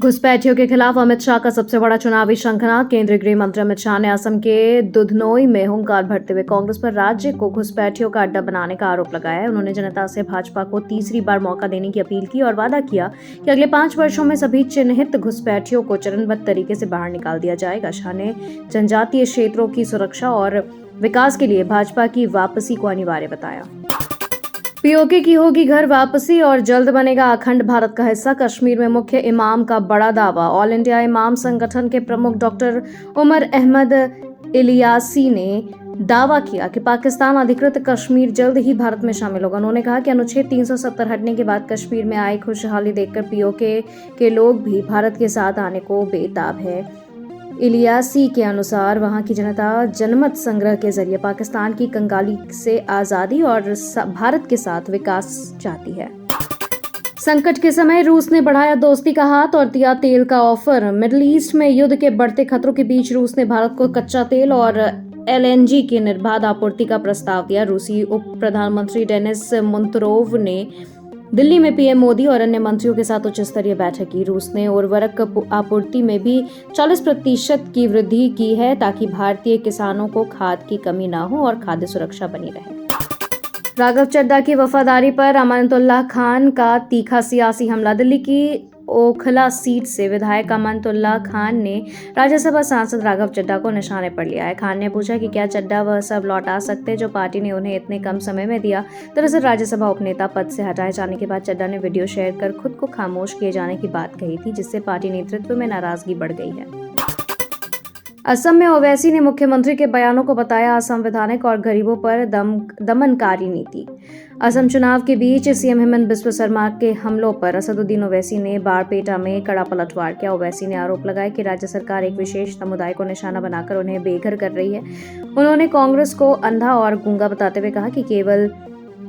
घुसपैठियों के खिलाफ अमित शाह का सबसे बड़ा चुनावी शंखनाद। केंद्रीय गृह मंत्री अमित शाह ने असम के दुधनोई में हुंकार भरते हुए कांग्रेस पर राज्य को घुसपैठियों का अड्डा बनाने का आरोप लगाया है। उन्होंने जनता से भाजपा को तीसरी बार मौका देने की अपील की और वादा किया कि अगले 5 वर्षों में सभी चिन्हित घुसपैठियों को चरणबद्ध तरीके से बाहर निकाल दिया जाएगा। शाह ने जनजातीय क्षेत्रों की सुरक्षा और विकास के लिए भाजपा की वापसी को अनिवार्य बताया। पीओके की होगी घर वापसी और जल्द बनेगा अखंड भारत का हिस्सा। कश्मीर में मुख्य इमाम का बड़ा दावा। ऑल इंडिया इमाम संगठन के प्रमुख डॉक्टर उमर अहमद इलियासी ने दावा किया कि पाकिस्तान अधिकृत कश्मीर जल्द ही भारत में शामिल होगा। उन्होंने कहा कि अनुच्छेद 370 हटने के बाद कश्मीर में आई खुशहाली देखकर पीओके के लोग भी भारत के साथ आने को बेताब है। इलियासी के अनुसार वहां की जनता जनमत संग्रह के जरिए पाकिस्तान की कंगाली से आजादी और भारत के साथ विकास चाहती है। संकट के समय रूस ने बढ़ाया दोस्ती का हाथ और दिया तेल का ऑफर। मिडिल ईस्ट में युद्ध के बढ़ते खतरों के बीच रूस ने भारत को कच्चा तेल और एलएनजी की निर्बाध आपूर्ति का प्रस्ताव दिया। रूसी उप प्रधानमंत्री डेनिस मुंतरोव ने दिल्ली में पीएम मोदी और अन्य मंत्रियों के साथ उच्च स्तरीय बैठक की। रूस ने उर्वरक आपूर्ति में भी 40% की वृद्धि की है ताकि भारतीय किसानों को खाद की कमी न हो और खाद्य सुरक्षा बनी रहे। राघव चड्ढा की वफादारी पर अमानतुल्लाह खान का तीखा सियासी हमला। दिल्ली की ओखला सीट से विधायक अमानतुल्लाह खान ने राज्यसभा सांसद राघव चड्ढा को निशाने पर लिया है। खान ने पूछा कि क्या चड्ढा वह सब लौटा सकते हैं जो पार्टी ने उन्हें इतने कम समय में दिया। दरअसल राज्यसभा उपनेता पद से हटाए जाने के बाद चड्ढा ने वीडियो शेयर कर खुद को खामोश किए जाने की बात कही थी, जिससे पार्टी नेतृत्व में नाराजगी बढ़ गई है। असम में ओवैसी ने मुख्यमंत्री के बयानों को बताया असंवैधानिक और गरीबों पर दमनकारी नीति। असम चुनाव के बीच सीएम हेमंत बिस्वा शर्मा के हमलों पर असदुद्दीन ओवैसी ने बारपेटा में कड़ा पलटवार किया। ओवैसी ने आरोप लगाया कि राज्य सरकार एक विशेष समुदाय को निशाना बनाकर उन्हें बेघर कर रही है। उन्होंने कांग्रेस को अंधा और गूंगा बताते हुए कहा कि केवल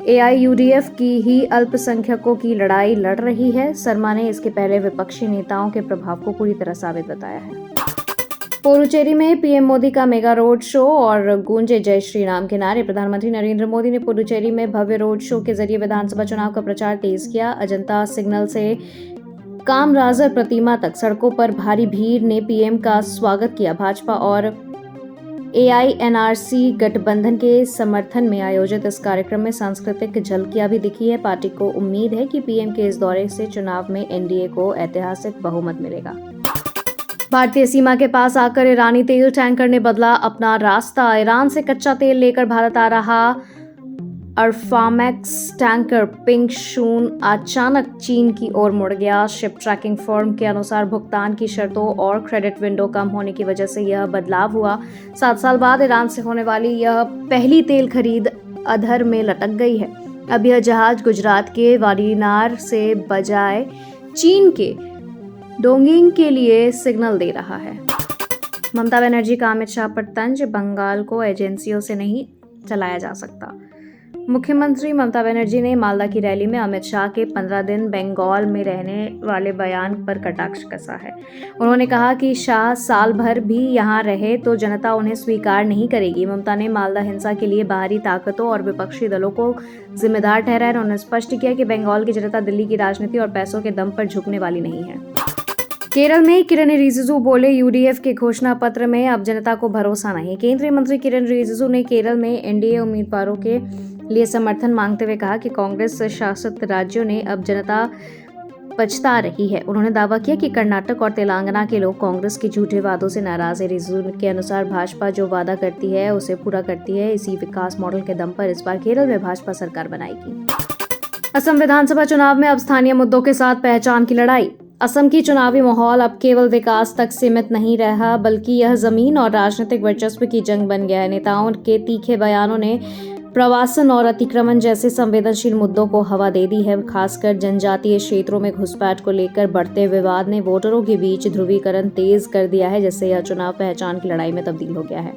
एआईयूडीएफ की ही अल्पसंख्यकों की लड़ाई लड़ रही है। शर्मा ने इसके पहले विपक्षी नेताओं के प्रभाव को पूरी तरह साबित बताया है। पुडुचेरी में पीएम मोदी का मेगा रोड शो और गूंजे जय श्री राम के नारे। प्रधानमंत्री नरेंद्र मोदी ने पुडुचेरी में भव्य रोड शो के जरिए विधानसभा चुनाव का प्रचार तेज किया। अजंता सिग्नल से कामराजर प्रतिमा तक सड़कों पर भारी भीड़ ने पीएम का स्वागत किया। भाजपा और एआईएनआरसी गठबंधन के समर्थन में आयोजित इस कार्यक्रम में सांस्कृतिक झलकियां भी दिखी है। पार्टी को उम्मीद है कि पीएम के इस दौरे से चुनाव में एनडीए को ऐतिहासिक बहुमत मिलेगा। भारतीय सीमा के पास आकर ईरानी तेल टैंकर ने बदला अपना रास्ता। ईरान से कच्चा तेल लेकर भारत आ रहा अल्फामैक्स टैंकर पिंक शून अचानक चीन की ओर मुड़ गया। शिप ट्रैकिंग फर्म के अनुसार भुगतान की शर्तों और क्रेडिट विंडो कम होने की वजह से यह बदलाव हुआ। 7 साल बाद ईरान से होने वाली यह पहली तेल खरीद अधर में लटक गई है। अब यह जहाज गुजरात के वारीनार से बजाय चीन के डोंगिंग के लिए सिग्नल दे रहा है। ममता बनर्जी का अमित शाह पर तंज। बंगाल को एजेंसियों से नहीं चलाया जा सकता। मुख्यमंत्री ममता बनर्जी ने मालदा की रैली में अमित शाह के 15 दिन बंगाल में रहने वाले बयान पर कटाक्ष कसा है। उन्होंने कहा कि शाह साल भर भी यहाँ रहे तो जनता उन्हें स्वीकार नहीं करेगी। ममता ने मालदा हिंसा के लिए बाहरी ताकतों और विपक्षी दलों को जिम्मेदार ठहराया। उन्होंने स्पष्ट किया कि बंगाल की जनता दिल्ली की राजनीति और पैसों के दम पर झुकने वाली नहीं है। केरल में किरण रिजिजू बोले, यूडीएफ के घोषणा पत्र में अब जनता को भरोसा नहीं। केंद्रीय मंत्री किरण रिजिजू ने केरल में एनडीए उम्मीदवारों के लिए समर्थन मांगते हुए कहा कि कांग्रेस शासित राज्यों ने अब जनता पछता रही है। उन्होंने दावा किया कि कर्नाटक और तेलंगाना के लोग कांग्रेस के झूठे वादों से नाराज है। रिजिजू के अनुसार भाजपा जो वादा करती है उसे पूरा करती है। इसी विकास मॉडल के दम पर इस बार केरल में भाजपा सरकार बनाएगी। असम विधानसभा चुनाव में अब स्थानीय मुद्दों के साथ पहचान की लड़ाई। असम की चुनावी माहौल अब केवल विकास तक सीमित नहीं रहा बल्कि यह जमीन और राजनीतिक वर्चस्व की जंग बन गया है। नेताओं के तीखे बयानों ने प्रवासन और अतिक्रमण जैसे संवेदनशील मुद्दों को हवा दे दी है। खासकर जनजातीय क्षेत्रों में घुसपैठ को लेकर बढ़ते विवाद ने वोटरों के बीच ध्रुवीकरण तेज कर दिया है, जिससे यह चुनाव पहचान की लड़ाई में तब्दील हो गया है।